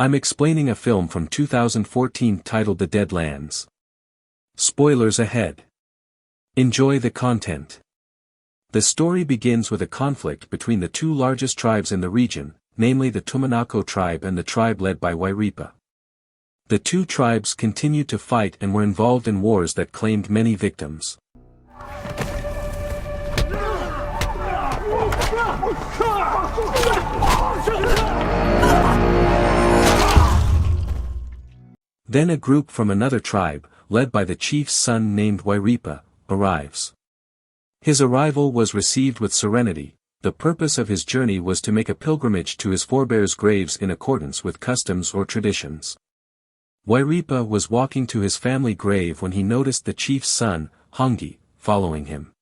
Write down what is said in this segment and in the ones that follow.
I'm explaining a film from 2014 titled The Dead Lands. Spoilers ahead. Enjoy the content. The story begins with a conflict between the two largest tribes in the region, namely the Tumanako tribe and the tribe led by Wairipa. The two tribes continued to fight and were involved in wars that claimed many victims. Then a group from another tribe, led by the chief's son named Wairipa, arrives. His arrival was received with serenity. The purpose of his journey was to make a pilgrimage to his forebears' graves in accordance with customs or traditions. Wairipa was walking to his family grave when he noticed the chief's son, Hongi, following him.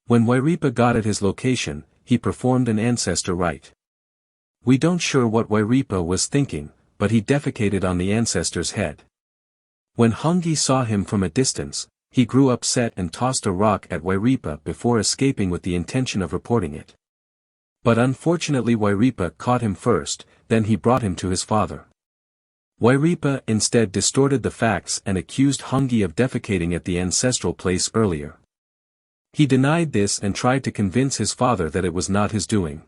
When Wairipa got at his location, he performed an ancestor rite. We don't sure what Wairipa was thinking, but he defecated on the ancestor's head. When Hongi saw him from a distance, he grew upset and tossed a rock at Wairipa before escaping with the intention of reporting it. But unfortunately Wairipa caught him first, then he brought him to his father. Wairipa instead distorted the facts and accused Hongi of defecating at the ancestral place earlier. He denied this and tried to convince his father that it was not his doing.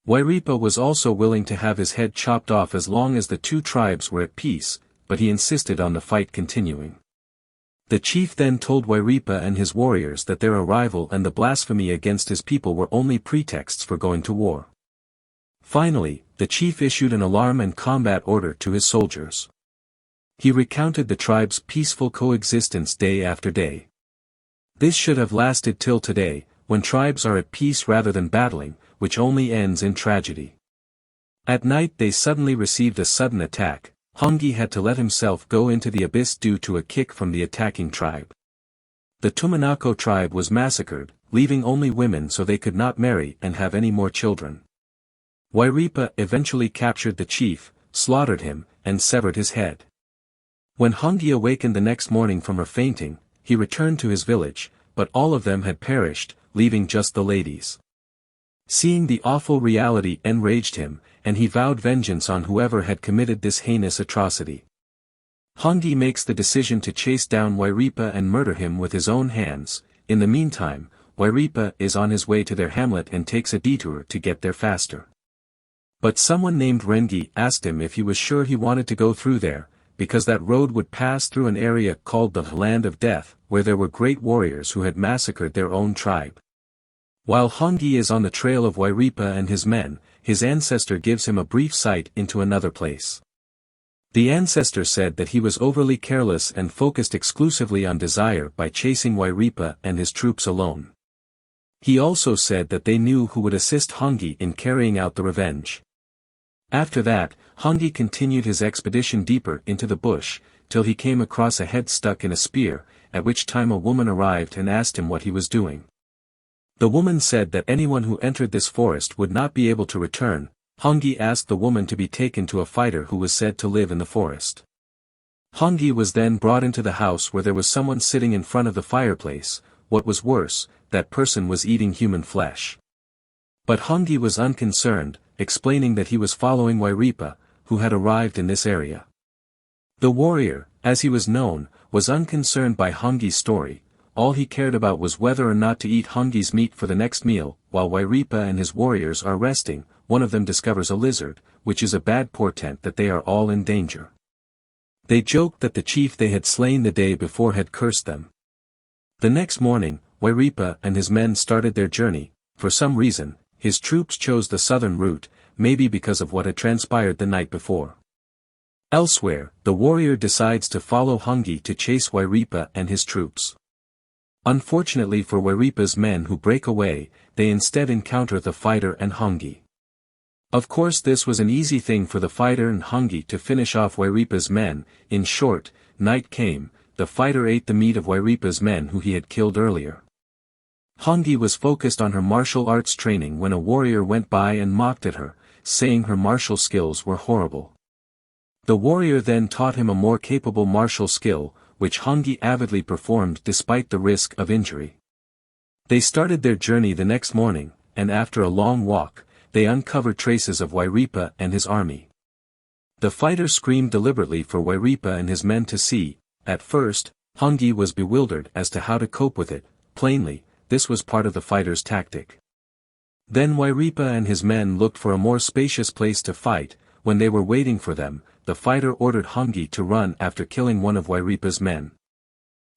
Wairipa was also willing to have his head chopped off as long as the two tribes were at peace, but he insisted on the fight continuing. The chief then told Wairipa and his warriors that their arrival and the blasphemy against his people were only pretexts for going to war. Finally, the chief issued an alarm and combat order to his soldiers. He recounted the tribe's peaceful coexistence day after day. This should have lasted till today, when tribes are at peace rather than battling, which only ends in tragedy. At night they suddenly received a sudden attack. Hongi had to let himself go into the abyss due to a kick from the attacking tribe. The Tumanako tribe was massacred, leaving only women so they could not marry and have any more children. Wairipa eventually captured the chief, slaughtered him, and severed his head. When Hongi awakened the next morning from her fainting, he returned to his village, but all of them had perished, leaving just the ladies. Seeing the awful reality enraged him, and he vowed vengeance on whoever had committed this heinous atrocity. Hongi makes the decision to chase down Wairipa and murder him with his own hands. In the meantime, Wairipa is on his way to their hamlet and takes a detour to get there faster. But someone named Rengi asked him if he was sure he wanted to go through there, because that road would pass through an area called the Land of Death, where there were great warriors who had massacred their own tribe. While Hongi is on the trail of Wairipa and his men, his ancestor gives him a brief sight into another place. The ancestor said that he was overly careless and focused exclusively on desire by chasing Wairipa and his troops alone. He also said that they knew who would assist Hongi in carrying out the revenge. After that, Hongi continued his expedition deeper into the bush, till he came across a head stuck in a spear, at which time a woman arrived and asked him what he was doing. The woman said that anyone who entered this forest would not be able to return. Hongi asked the woman to be taken to a fighter who was said to live in the forest. Hongi was then brought into the house where there was someone sitting in front of the fireplace. What was worse, that person was eating human flesh. But Hongi was unconcerned, explaining that he was following Wairipa, who had arrived in this area. The warrior, as he was known, was unconcerned by Hongi's story. All he cared about was whether or not to eat Hongi's meat for the next meal. While Wairipa and his warriors are resting, one of them discovers a lizard, which is a bad portent that they are all in danger. They joked that the chief they had slain the day before had cursed them. The next morning, Wairipa and his men started their journey. For some reason, his troops chose the southern route, maybe because of what had transpired the night before. Elsewhere, the warrior decides to follow Hongi to chase Wairipa and his troops. Unfortunately for Wairipa's men who break away, they instead encounter the fighter and Hongi. Of course this was an easy thing for the fighter and Hongi to finish off Wairipa's men. In short, night came, the fighter ate the meat of Wairipa's men who he had killed earlier. Hongi was focused on her martial arts training when a warrior went by and mocked at her, saying her martial skills were horrible. The warrior then taught him a more capable martial skill, which Hongi avidly performed despite the risk of injury. They started their journey the next morning, and after a long walk, they uncovered traces of Wairipa and his army. The fighter screamed deliberately for Wairipa and his men to see. At first, Hungi was bewildered as to how to cope with it. Plainly, this was part of the fighter's tactic. Then Wairipa and his men looked for a more spacious place to fight. When they were waiting for them, the fighter ordered Hungi to run after killing one of Wairipa's men.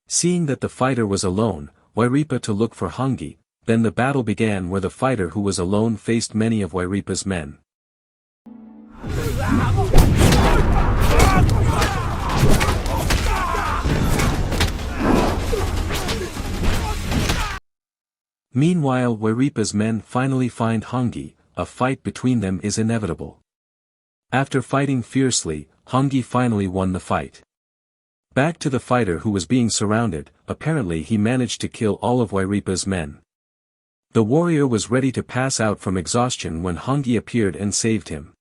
Seeing that the fighter was alone, Wairipa to look for Hungi. Then the battle began where the fighter who was alone faced many of Wairipa's men. Meanwhile, Wairipa's men finally find Hungi. A fight between them is inevitable. After fighting fiercely, Hungi finally won the fight. Back to the fighter who was being surrounded. Apparently he managed to kill all of Wairipa's men. The warrior was ready to pass out from exhaustion when Hungi appeared and saved him.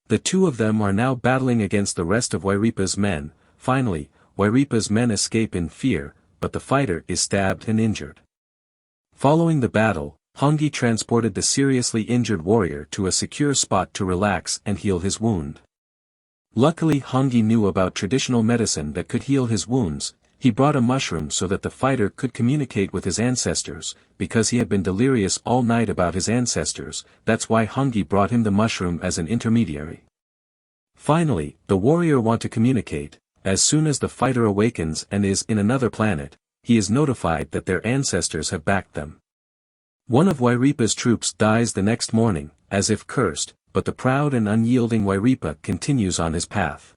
The two of them are now battling against the rest of Wairipa's men. Finally, Wairipa's men escape in fear, but the fighter is stabbed and injured. Following the battle, Hungi transported the seriously injured warrior to a secure spot to relax and heal his wound. Luckily Hungi knew about traditional medicine that could heal his wounds. He brought a mushroom so that the fighter could communicate with his ancestors. Because he had been delirious all night about his ancestors, that's why Hungi brought him the mushroom as an intermediary. Finally, the warrior wants to communicate. As soon as the fighter awakens and is in another planet, he is notified that their ancestors have backed them. One of Wairipa's troops dies the next morning, as if cursed, but the proud and unyielding Wairipa continues on his path.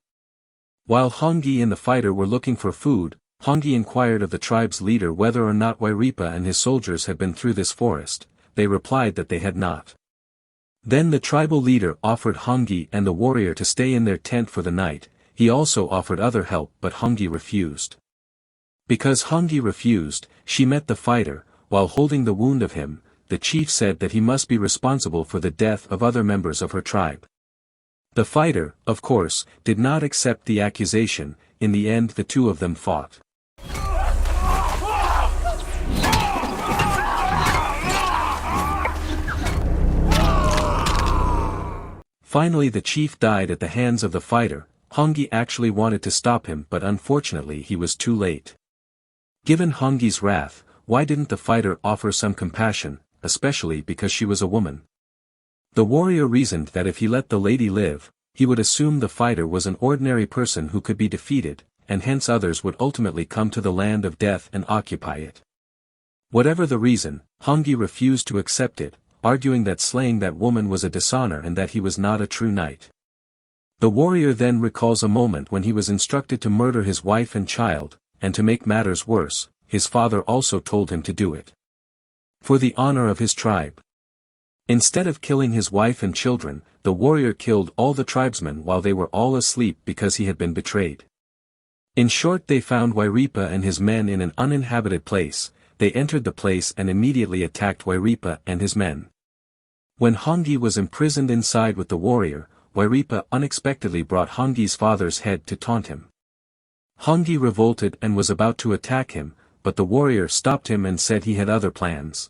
While Hungi and the fighter were looking for food, Hungi inquired of the tribe's leader whether or not Wairipa and his soldiers had been through this forest. They replied that they had not. Then the tribal leader offered Hungi and the warrior to stay in their tent for the night. He also offered other help, but Hungi refused. Because Hungi refused, she met the fighter. While holding the wound of him, the chief said that he must be responsible for the death of other members of her tribe. The fighter, of course, did not accept the accusation. In the end the two of them fought. Finally the chief died at the hands of the fighter. Hungi actually wanted to stop him, but unfortunately he was too late. Given Hungi's wrath, why didn't the fighter offer some compassion, especially because she was a woman? The warrior reasoned that if he let the lady live, he would assume the fighter was an ordinary person who could be defeated, and hence others would ultimately come to the land of death and occupy it. Whatever the reason, Hungi refused to accept it, arguing that slaying that woman was a dishonor and that he was not a true knight. The warrior then recalls a moment when he was instructed to murder his wife and child, and to make matters worse, his father also told him to do it. For the honor of his tribe. Instead of killing his wife and children, the warrior killed all the tribesmen while they were all asleep because he had been betrayed. In short, they found Wairipa and his men in an uninhabited place. They entered the place and immediately attacked Wairipa and his men. When Hungi was imprisoned inside with the warrior, Wairipa unexpectedly brought Hungi's father's head to taunt him. Hungi revolted and was about to attack him, but the warrior stopped him and said he had other plans.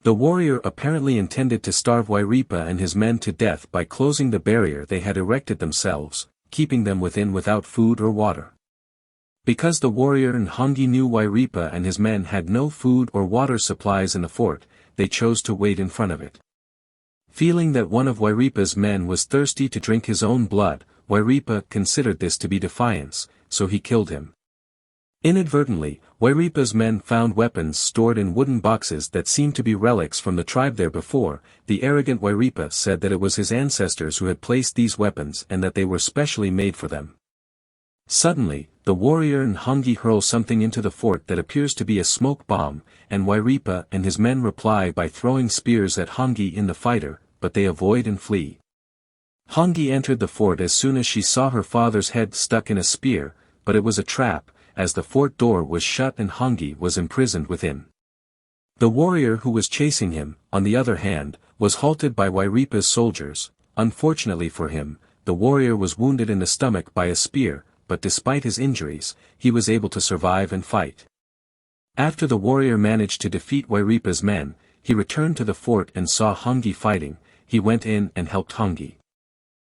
The warrior apparently intended to starve Wairipa and his men to death by closing the barrier they had erected themselves, keeping them within without food or water. Because the warrior and Hungi knew Wairipa and his men had no food or water supplies in the fort, they chose to wait in front of it. Feeling that one of Wairipa's men was thirsty to drink his own blood, Wairipa considered this to be defiance, so he killed him. Inadvertently, Wairipa's men found weapons stored in wooden boxes that seemed to be relics from the tribe there before. The arrogant Wairipa said that it was his ancestors who had placed these weapons and that they were specially made for them. Suddenly, the warrior and Hungi hurl something into the fort that appears to be a smoke bomb, and Wairipa and his men reply by throwing spears at Hungi in the fighter, but they avoid and flee. Hungi entered the fort as soon as she saw her father's head stuck in a spear, but it was a trap, as the fort door was shut and Hungi was imprisoned within. The warrior who was chasing him, on the other hand, was halted by Wairipa's soldiers. Unfortunately for him, the warrior was wounded in the stomach by a spear, but despite his injuries, he was able to survive and fight. After the warrior managed to defeat Wairipa's men, he returned to the fort and saw Hungi fighting. He went in and helped Hungi.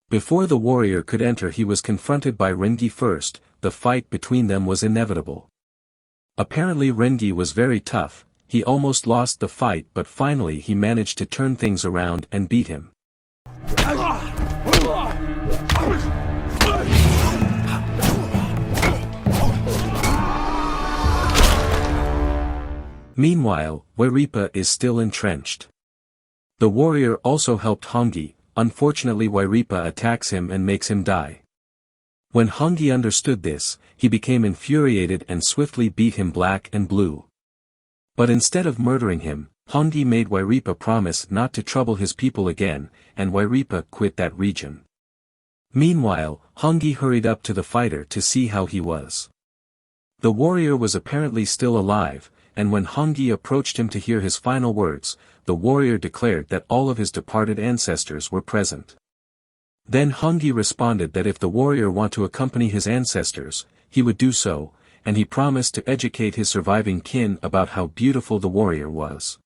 Before the warrior could enter, he was confronted by Rengi first. The fight between them was inevitable. Apparently Rengi was very tough. He almost lost the fight, but finally he managed to turn things around and beat him. Meanwhile, Wairipa is still entrenched. The warrior also helped Hongi. Unfortunately, Wairipa attacks him and makes him die. When Hongi understood this, he became infuriated and swiftly beat him black and blue. But instead of murdering him, Hongi made Wairipa promise not to trouble his people again, and Wairipa quit that region. Meanwhile, Hongi hurried up to the fighter to see how he was. The warrior was apparently still alive, and when Hongi approached him to hear his final words, the warrior declared that all of his departed ancestors were present. Then Hongi responded that if the warrior wanted to accompany his ancestors, he would do so, and he promised to educate his surviving kin about how beautiful the warrior was.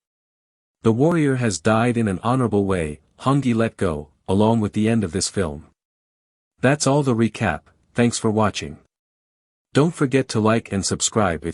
The warrior has died in an honorable way. Hongi let go, along with the end of this film. That's all the recap. Thanks for watching. Don't forget to like and subscribe if